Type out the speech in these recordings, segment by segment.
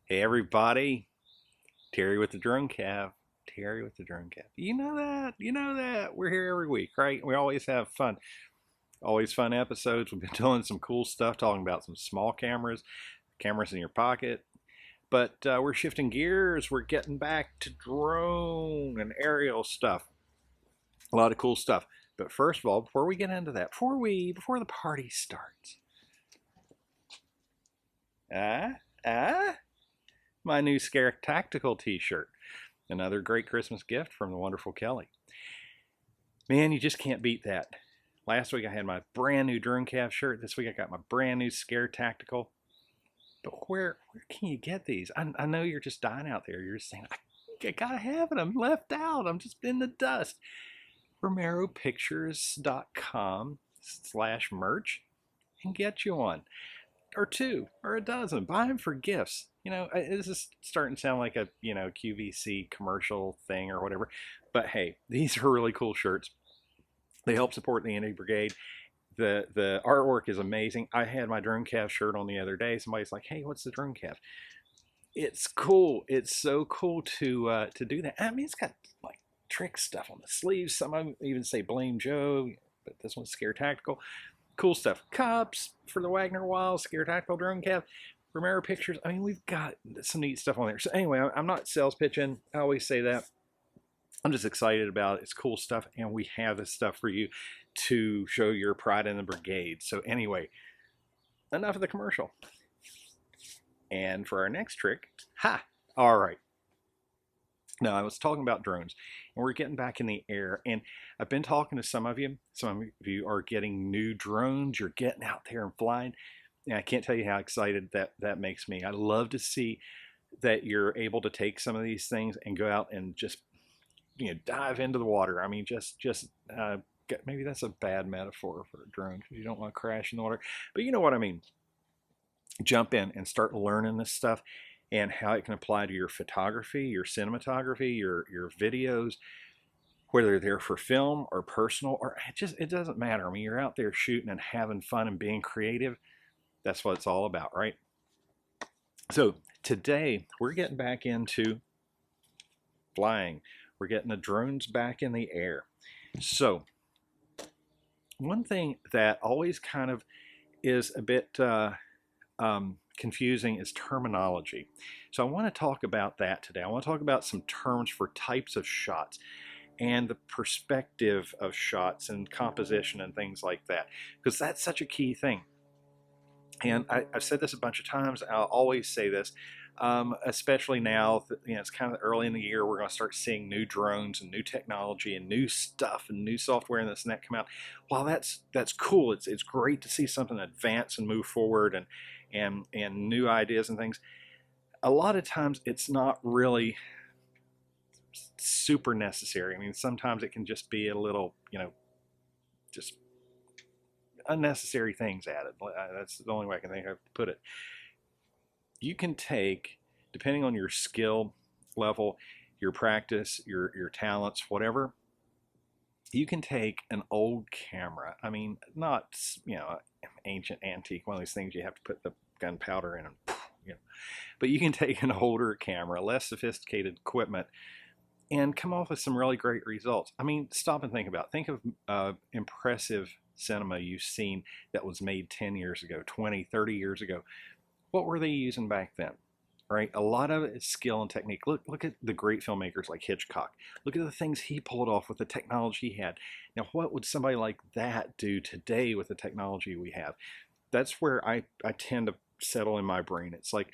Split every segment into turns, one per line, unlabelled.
Hey everybody, Terry with the dronecav. Terry with the dronecav. You know that. You know that. We're here every week, right? We always have fun. Always fun episodes. We've been doing some cool stuff, talking about some small cameras, cameras in your pocket. But we're shifting gears. We're getting back to drone and aerial stuff. A lot of cool stuff. But first of all, before we get into that, before the party starts, ah, ah, my new Scare Tactical t-shirt. Another great Christmas gift from the wonderful Kelly. Man, you just can't beat that. Last week I had my brand new dronecav shirt. This week I got my brand new Scare Tactical. But where can you get these? I know you're just dying out there. You're just saying, I gotta have it. I'm left out. I'm just in the dust. RomeroPictures.com/merch and get you one. Or two, or a dozen. Buy them for gifts. You know, this is starting to sound like a, QVC commercial thing or whatever. But hey, these are really cool shirts. They help support the Indie Brigade. The artwork is amazing. I had my dronecav shirt on the other day. Somebody's like, hey, what's the dronecav? It's cool. It's so cool to do that. I mean, it's got like trick stuff on the sleeves. Some of them even say blamejoe, but this one's Scare Tactical. Cool stuff. Cups for the Wagner Wild, Scare Tactical dronecav, Romero Pictures. I mean, we've got some neat stuff on there. So anyway, I'm not sales pitching. I always say that. I'm just excited about it. It's cool stuff, and we have this stuff for you to show your pride in the brigade. So anyway, enough of the commercial. And for our next trick, all right. Now, I was talking about drones, and we're getting back in the air, and I've been talking to some of you. Some of you are getting new drones. You're getting out there and flying, and I can't tell you how excited that makes me. I love to see that you're able to take some of these things and go out and just, dive into the water. I mean, maybe that's a bad metaphor for a drone because you don't want to crash in the water, but you know what I mean. Jump in and start learning this stuff and how it can apply to your photography, your cinematography, your videos, whether they're for film or personal, or it doesn't matter. I mean, you're out there shooting and having fun and being creative. That's what it's all about, right? So today we're getting back into flying. We're getting the drones back in the air. So one thing that always kind of is a bit confusing is terminology. So I want to talk about that today. I want to talk about some terms for types of shots and the perspective of shots and composition and things like that, because that's such a key thing. And I've said this a bunch of times. I'll always say this, especially now that, it's kind of early in the year. We're going to start seeing new drones and new technology and new stuff and new software and this and that come out. While that's cool, it's great to see something advance and move forward and new ideas and things. A lot of times it's not really super necessary. I mean, sometimes it can just be a little, just unnecessary things added. That's the only way I can think of to put it. You can take, depending on your skill level, your practice, your talents, whatever, you can take an old camera. I mean, not, ancient, antique, one of these things you have to put the gunpowder in, and, but you can take an older camera, less sophisticated equipment, and come off with some really great results. I mean, stop and think about it. Think of impressive cinema you've seen that was made 10 years ago, 20, 30 years ago. What were they using back then? Right? A lot of it is skill and technique. Look at the great filmmakers like Hitchcock. Look at the things he pulled off with the technology he had. Now, what would somebody like that do today with the technology we have? That's where I tend to settle in my brain. It's like,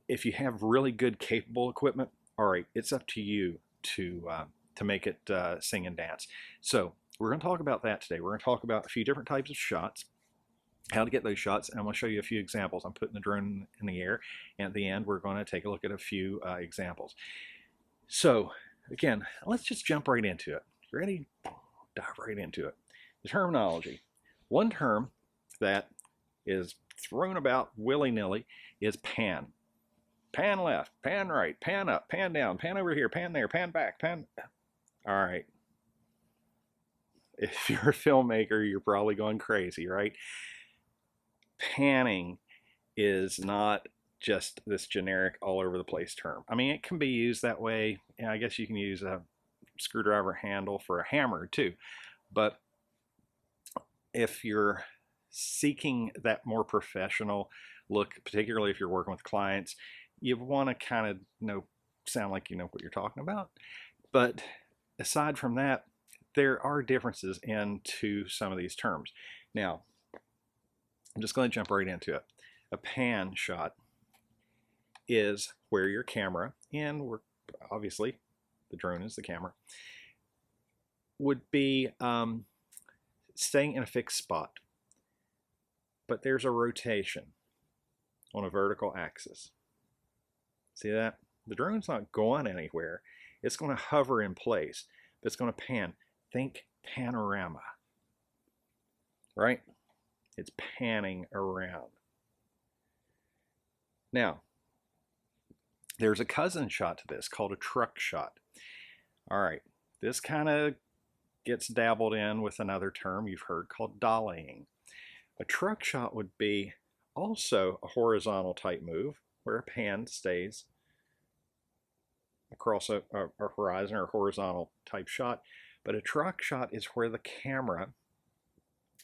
if you have really good, capable equipment, all right, it's up to you to make it sing and dance. So we're going to talk about that today. We're going to talk about a few different types of shots, how to get those shots, and I'm going to show you a few examples. I'm putting the drone in the air, and at the end we're going to take a look at a few examples. So again, let's just jump right into it. Ready? Dive right into it. The terminology. One term that is thrown about willy-nilly is pan. Pan left, pan right, pan up, pan down, pan over here, pan there, pan back, pan. All right. If you're a filmmaker, you're probably going crazy, right? Panning is not just this generic all over the place term. I mean, it can be used that way. I guess you can use a screwdriver handle for a hammer too. But if you're seeking that more professional look, particularly if you're working with clients, you want to kind of sound like you know what you're talking about. But aside from that, there are differences into some of these terms. Now, I'm just going to jump right into it. A pan shot is where your camera, and we're obviously the drone is the camera, would be staying in a fixed spot, but there's a rotation on a vertical axis. See that? The drone's not going anywhere. It's going to hover in place, but it's going to pan. Think panorama, right? It's panning around. Now, there's a cousin shot to this called a truck shot. All right, this kind of gets dabbled in with another term you've heard called dollying. A truck shot would be also a horizontal type move where a pan stays across a horizon or horizontal type shot. But a truck shot is where the camera,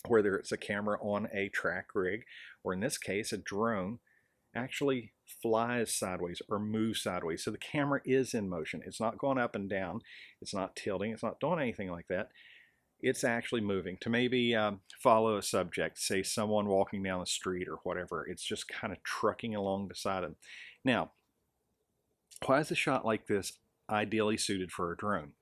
whether it's a camera on a track rig or in this case a drone, actually flies sideways or moves sideways. So the camera is in motion. It's not going up and down. It's not tilting. It's not doing anything like that. It's actually moving to maybe follow a subject, say someone walking down the street or whatever. It's just kind of trucking along beside them. Now, why is a shot like this ideally suited for a drone?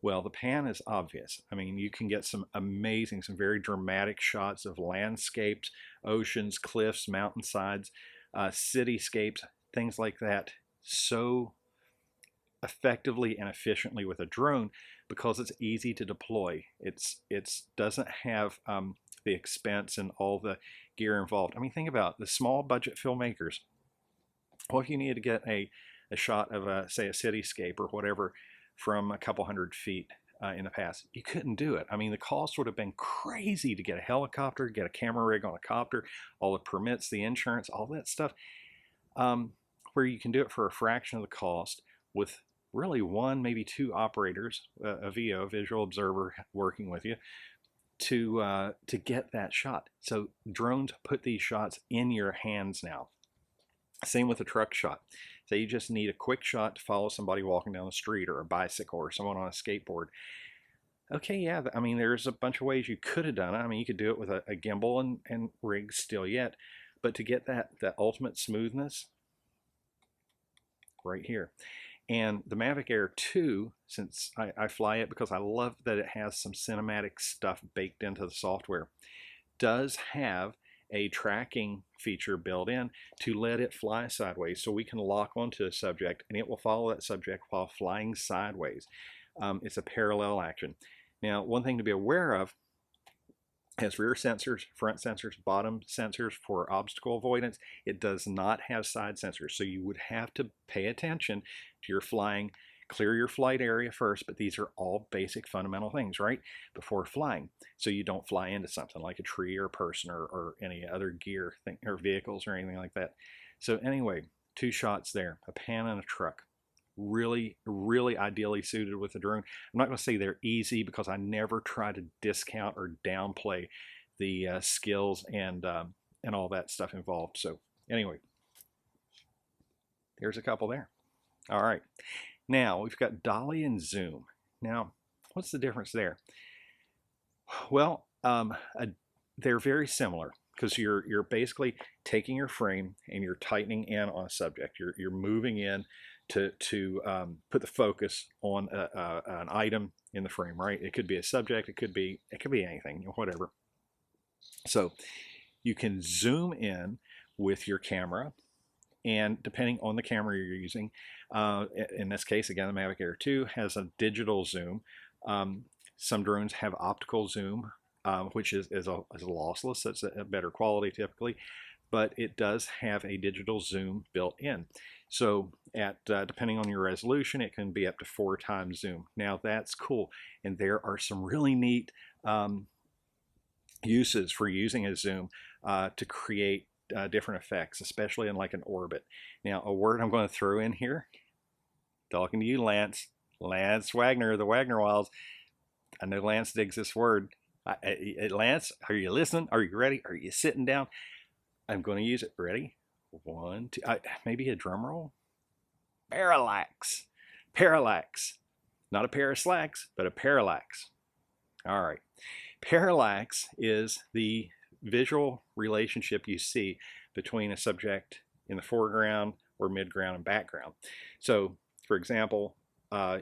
Well, the pan is obvious. I mean, you can get some amazing, some very dramatic shots of landscapes, oceans, cliffs, mountainsides, cityscapes, things like that so effectively and efficiently with a drone because it's easy to deploy. It doesn't have the expense and all the gear involved. I mean, think about the small budget filmmakers. What if you need to get a shot of say a cityscape or whatever from a couple hundred feet in the past? You couldn't do it. I mean, the cost would have been crazy to get a helicopter, get a camera rig on a copter, all the permits, the insurance, all that stuff. Where you can do it for a fraction of the cost with really one, maybe two operators, a VO, visual observer, working with you to get that shot. So drones put these shots in your hands now. Same with a truck shot. Say you just need a quick shot to follow somebody walking down the street or a bicycle or someone on a skateboard. Okay, yeah, I mean, there's a bunch of ways you could have done it. I mean, you could do it with a gimbal and rig still yet, but to get that ultimate smoothness, right here. And the Mavic Air 2, since I fly it because I love that it has some cinematic stuff baked into the software, does have a tracking feature built in to let it fly sideways, so we can lock onto a subject and it will follow that subject while flying sideways. It's a parallel action. Now, one thing to be aware of, it has rear sensors, front sensors, bottom sensors for obstacle avoidance. It does not have side sensors, so you would have to pay attention to your flying. Clear your flight area first, but these are all basic fundamental things, right, before flying, so you don't fly into something like a tree or a person or any other gear thing, or vehicles or anything like that. So anyway, two shots there, a pan and a truck. Really, really ideally suited with a drone. I'm not going to say they're easy because I never try to discount or downplay the skills and all that stuff involved. So anyway, there's a couple there. All right. Now, we've got Dolly and Zoom. Now, what's the difference there? Well, they're very similar because you're basically taking your frame and you're tightening in on a subject. You're moving in to put the focus on an item in the frame, right? It could be a subject, it could be anything, whatever. So you can zoom in with your camera, and depending on the camera you're using, in this case, again, the Mavic Air 2 has a digital zoom. Some drones have optical zoom, which is lossless. That's a better quality typically, but it does have a digital zoom built in. So at depending on your resolution, it can be up to 4 times zoom. Now that's cool, and there are some really neat uses for using a zoom to create different effects, especially in like an orbit. Now, a word I'm going to throw in here, talking to you, Lance Wagner, the Wagner Wilds. I know Lance digs this word. Lance, are you listening? Are you ready? Are you sitting down? I'm going to use it. Ready? 1, 2, maybe a drum roll. Parallax. Parallax. Not a pair of slacks, but a parallax. All right. Parallax is the visual relationship you see between a subject in the foreground or midground and background. So, for example,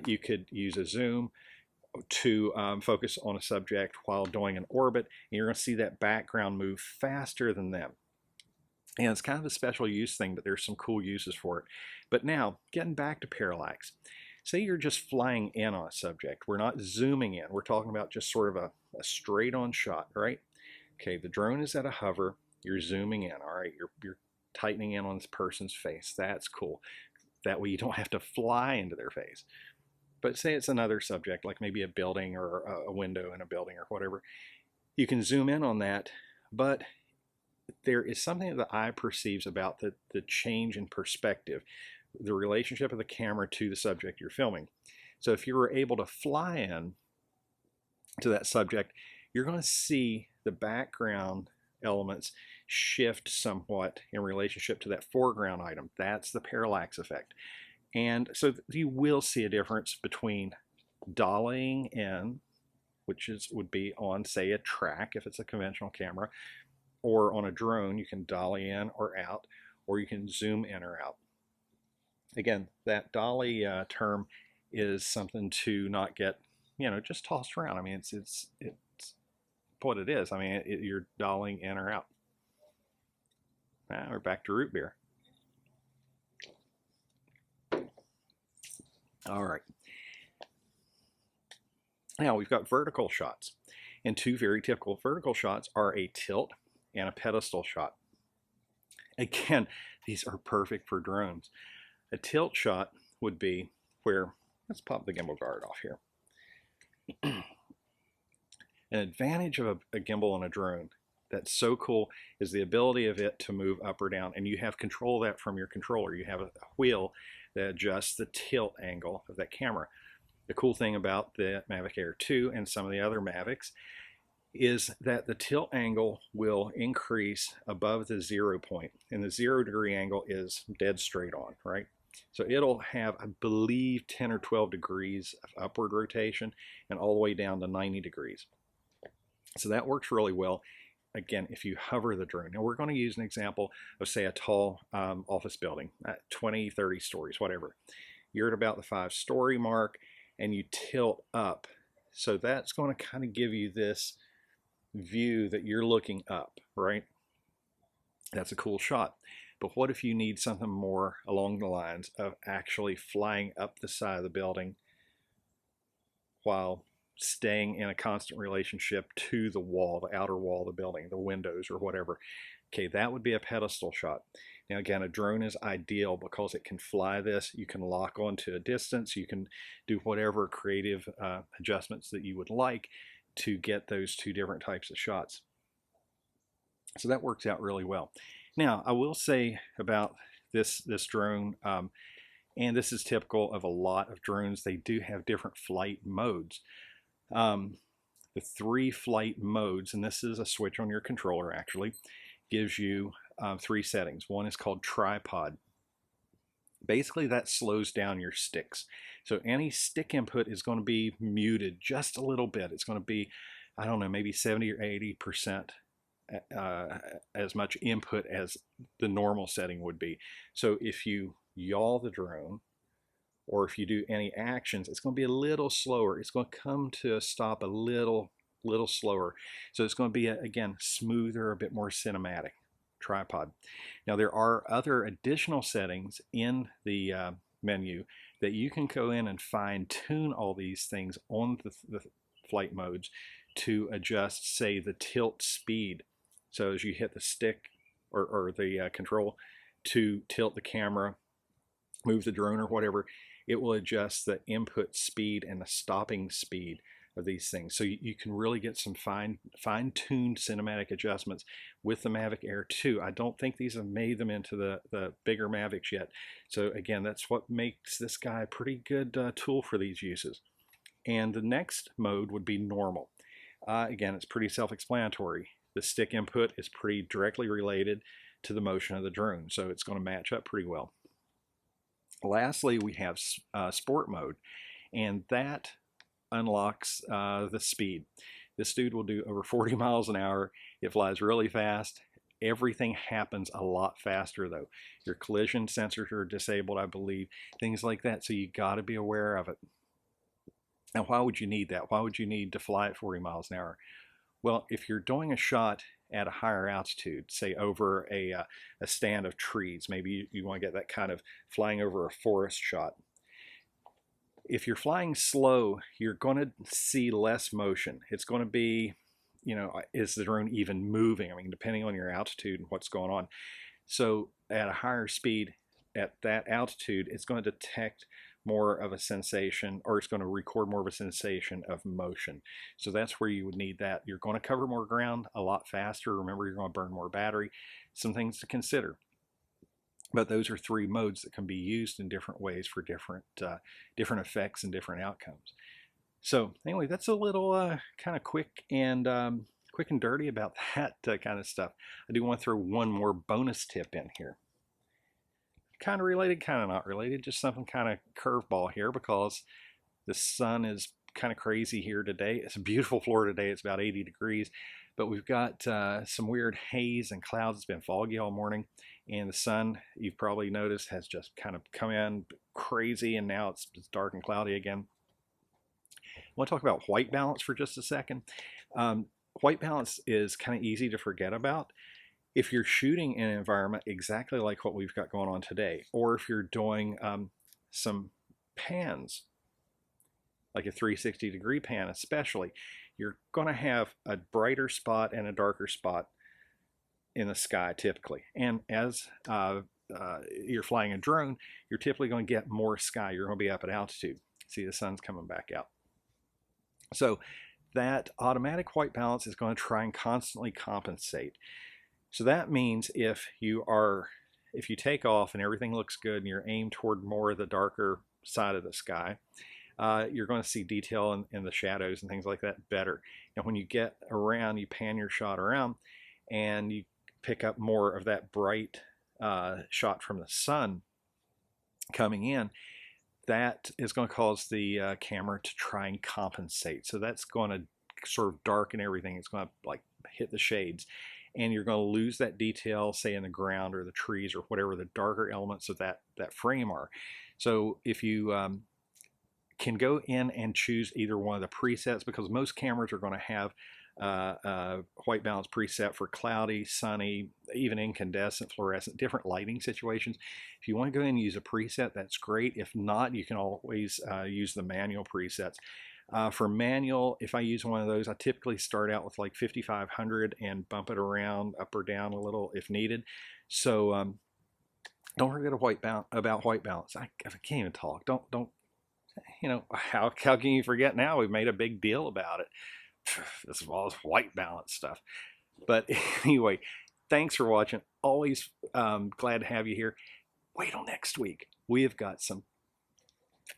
you could use a zoom to focus on a subject while doing an orbit, and you're going to see that background move faster than them. And it's kind of a special use thing, but there's some cool uses for it. But now, getting back to parallax. Say you're just flying in on a subject. We're not zooming in. We're talking about just sort of a straight-on shot, right? Okay, the drone is at a hover. You're zooming in, all right? You're tightening in on this person's face. That's cool. That way you don't have to fly into their face. But say it's another subject, like maybe a building or a window in a building or whatever. You can zoom in on that, but there is something that the eye perceives about the change in perspective, the relationship of the camera to the subject you're filming. So if you were able to fly in to that subject, you're going to see the background elements shift somewhat in relationship to that foreground item. That's the parallax effect. And so you will see a difference between dollying in, which would be on, say, a track if it's a conventional camera, or on a drone. You can dolly in or out, or you can zoom in or out. Again, that dolly term is something to not get, just tossed around. I mean, it's what it is. I mean, you're dollying in or out. We're back to root beer. All right. Now we've got vertical shots, and two very typical vertical shots are a tilt and a pedestal shot. Again, these are perfect for drones. A tilt shot would be where, let's pop the gimbal guard off here. An advantage of a gimbal on a drone that's so cool is the ability of it to move up or down, and you have control of that from your controller. You have a wheel that adjusts the tilt angle of that camera. The cool thing about the Mavic Air 2 and some of the other Mavics is that the tilt angle will increase above the 0 point, and the 0 degree angle is dead straight on, right? So it'll have, I believe, 10 or 12 degrees of upward rotation and all the way down to 90 degrees. So that works really well, again, if you hover the drone. Now we're going to use an example of, say, a tall office building, 20, 30 stories, whatever. You're at about the 5-story mark, and you tilt up. So that's going to kind of give you this view that you're looking up, right? That's a cool shot. But what if you need something more along the lines of actually flying up the side of the building while staying in a constant relationship to the wall, the outer wall of the building, the windows or whatever? Okay, that would be a pedestal shot. Now again, a drone is ideal because it can fly this. You can lock onto a distance. You can do whatever creative adjustments that you would like to get those two different types of shots. So that works out really well. Now, I will say about this drone, and this is typical of a lot of drones, they do have different flight modes. The 3 flight modes, and this is a switch on your controller actually, gives you 3 settings. One is called tripod. Basically, that slows down your sticks. So any stick input is going to be muted just a little bit. It's going to be, I don't know, maybe 70 or 80% as much input as the normal setting would be. So if you yaw the drone, or if you do any actions, it's going to be a little slower. It's going to come to a stop a little slower. So it's going to be, again, smoother, a bit more cinematic. Tripod. Now there are other additional settings in the menu that you can go in and fine tune all these things on the flight modes to adjust, say, the tilt speed. So as you hit the stick or the control to tilt the camera, move the drone or whatever, it will adjust the input speed and the stopping speed of these things. So you can really get some fine-tuned cinematic adjustments with the Mavic Air 2. I don't think these have made them into the bigger Mavics yet. So again, that's what makes this guy a pretty good tool for these uses. And the next mode would be normal. Again, it's pretty self-explanatory. The stick input is pretty directly related to the motion of the drone, so it's going to match up pretty well. Lastly, we have sport mode, and that unlocks the speed. This dude will do over 40 miles an hour. It flies really fast. Everything happens a lot faster though. Your collision sensors are disabled, I believe, things like that, so you got to be aware of it. Now, why would you need that? Why would you need to fly at 40 miles an hour? Well, if you're doing a shot at a higher altitude, say over a stand of trees, maybe you want to get that kind of flying over a forest shot. If you're flying slow, you're going to see less motion. It's going to be, is the drone even moving? I mean, depending on your altitude and what's going on. So at a higher speed, at that altitude, it's going to detect more of a sensation, or it's going to record more of a sensation of motion. So that's where you would need that. You're going to cover more ground a lot faster. Remember, you're going to burn more battery. Some things to consider. But those are three modes that can be used in different ways for different effects and different outcomes. So anyway, that's a little kind of quick and dirty about that kind of stuff. I do want to throw one more bonus tip in here. Kind of related, kind of not related, just something kind of curveball here, because the sun is kind of crazy here today. It's a beautiful Florida day. It's about 80 degrees, but we've got some weird haze and clouds. It's been foggy all morning, and the sun, you've probably noticed, has just kind of come in crazy, and now it's dark and cloudy again. I want to talk about white balance for just a second. White balance is kind of easy to forget about if you're shooting in an environment exactly like what we've got going on today, or if you're doing some pans, like a 360-degree pan especially. You're going to have a brighter spot and a darker spot in the sky typically. And as you're flying a drone, you're typically going to get more sky. You're going to be up at altitude. See, the sun's coming back out. So that automatic white balance is going to try and constantly compensate. So that means if you take off and everything looks good and you're aimed toward more of the darker side of the sky, you're going to see detail in the shadows and things like that better. And when you get around, you pan your shot around and you pick up more of that bright shot from the sun coming in, that is going to cause the camera to try and compensate. So that's going to sort of darken everything. It's going to like hit the shades, and you're going to lose that detail, say in the ground or the trees or whatever the darker elements of that frame are. So if you can go in and choose either one of the presets, because most cameras are going to have white balance preset for cloudy, sunny, even incandescent, fluorescent, different lighting situations. If you want to go in and use a preset, that's great. If not, you can always use the manual presets. For manual, if I use one of those, I typically start out with like 5500 and bump it around up or down a little if needed. So don't forget about white balance. I can't even talk. Don't how can you forget now? We've made a big deal about it, as well as white balance stuff. But anyway, thanks for watching. Always glad to have you here. Wait till next week. We have got some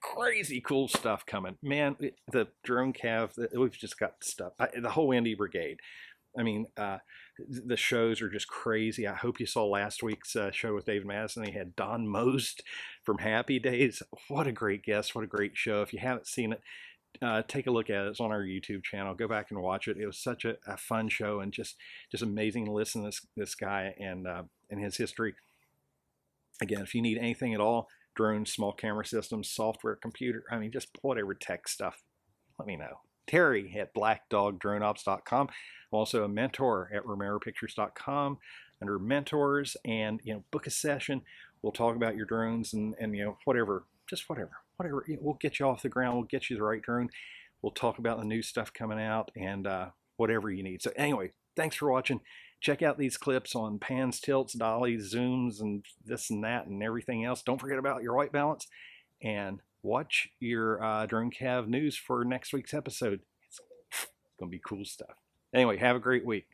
crazy cool stuff coming. Man, the dronecav, we've just got stuff. The whole Indie Brigade. I mean, the shows are just crazy. I hope you saw last week's show with David Madison. He had Don Most from Happy Days. What a great guest. What a great show. If you haven't seen it, take a look at it. It's on our YouTube channel. Go back and watch it. It was such a fun show, and just amazing to listen to this guy and his history. Again, if you need anything at all, drones, small camera systems, software, computer, I mean, just whatever tech stuff, let me know. Terry at blackdogdroneops.com. I'm also a mentor at romeropictures.com under mentors, and book a session. We'll talk about your drones and whatever, just whatever. We'll get you off the ground. We'll get you the right drone. We'll talk about the new stuff coming out and whatever you need. So anyway, thanks for watching. Check out these clips on pans, tilts, dollies, zooms, and this and that and everything else. Don't forget about your white balance, and watch your dronecav news for next week's episode. It's It's going to be cool stuff. Anyway, have a great week.